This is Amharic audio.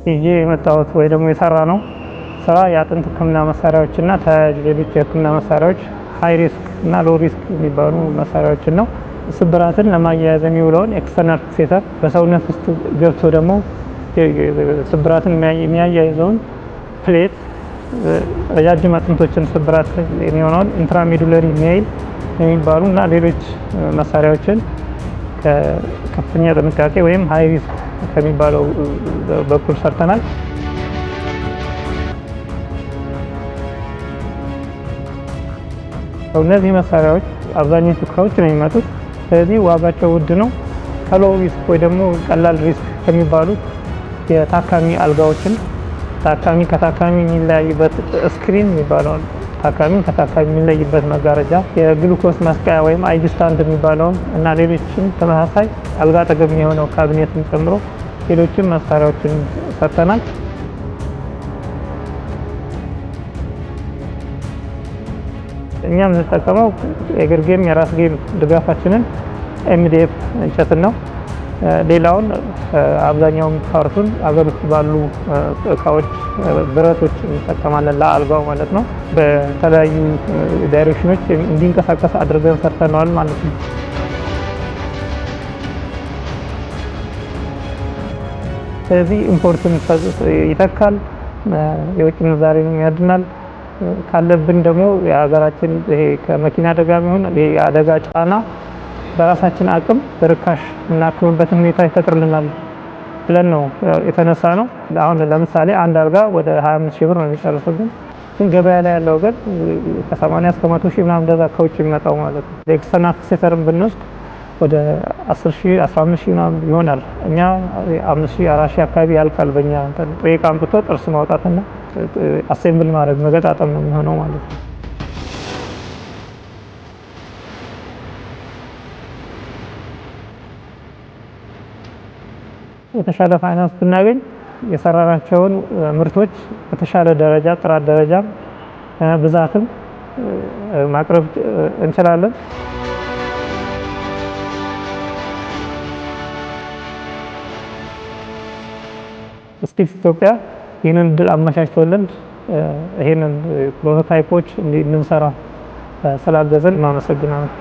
ይዤ የመጣሁት ወይ ደግሞ የሰራ ነው ስራ የአጥንት ህክምና መሳሪያዎችና ተያያዥ ሌሎች የህክምና መሳሪያዎች ሃይ ሪስክ እና ሎ ሪስክ የሚባሉ መሳሪያዎችን ነው። ስብራትን ለማያያዝ የሚውለውን ኤክስተርናል ፊክሴተር በሰውነት ውስጥ ገብቶ ደግሞ ስብራትን የሚያያይዘውን ፕሌት፣ ረጃጅም አጥንቶችን ስብራት የሚሆነውን ኢንትራሜዱለሪ ኔይል የሚባሉ እና ሌሎች መሳሪያዎችን ከከፍተኛ ጥንቃቄ ወይም ሃይ ሪስክ ከሚባለው በኩል ሰርተናል። እነዚህ መሳሪያዎች አብዛኞቹ ከውጭ ነው የሚመጡት። ስለዚህ ዋጋቸው ውድ ነው። ከሎው ሪስክ ወይ ደግሞ ቀላል ሪስክ ከሚባሉት የታካሚ አልጋዎችን ታካሚ ከታካሚ የሚለያይበት ስክሪን የሚባለውን ታካሚ ከታካሚ የሚለይበት መጋረጃ፣ የግሉኮስ መስቀያ ወይም አይቪ ስታንድ የሚባለውን እና ሌሎችም ተመሳሳይ አልጋ አጠገብ የሆነው ካቢኔትን ጨምሮ ሌሎችም መሳሪያዎችን ሰርተናል። እኛ የምንጠቀመው የግርጌም የራስጌም ድጋፋችንን ኤምዲኤፍ እንጨትን ነው። ሌላውን አብዛኛውን ፓርቱን አገር ውስጥ ባሉ እቃዎች ብረቶች እንጠቀማለን ለአልጋው ማለት ነው። በተለያዩ ዳይሬክሽኖች እንዲንቀሳቀስ አድርገን ሰርተነዋል ማለት ነው። ስለዚህ ኢምፖርትን ይተካል፣ የውጭ ምንዛሬንም ያድናል። ካለብን ደግሞ የሀገራችን ይሄ ከመኪና አደጋ የሚሆን የአደጋ ጫና በራሳችን አቅም በርካሽ እናክምበትን ሁኔታ ይፈጥርልናል ብለን ነው የተነሳ ነው። አሁን ለምሳሌ አንድ አልጋ ወደ 25 ሺህ ብር ነው የሚጨርስብን፣ ግን ገበያ ላይ ያለው ግን ከ80 እስከ 100 ሺህ ምናምን እንደዛ ከውጭ የሚመጣው ማለት ነው። ኤክስተርናል ፊክሴተርን ብንወስድ ወደ 10 ሺህ 15 ሺህ ምናምን ይሆናል። እኛ 5 ሺህ 4 ሺህ አካባቢ ያልቃል። በእኛ ጥሬ ዕቃ አምጥቶ ጥርስ ማውጣትና አሴምብል ማድረግ መገጣጠም ነው የሚሆነው ማለት ነው። የተሻለ ፋይናንስ ብናገኝ የሰራናቸውን ምርቶች በተሻለ ደረጃ ጥራት ደረጃም ብዛትም ማቅረብ እንችላለን። ስቲልስ ኢትዮጵያ ይህንን እድል አመቻችቶልን ይህንን ፕሮቶታይፖች እንድንሰራ ስላገዘን እናመሰግናለን።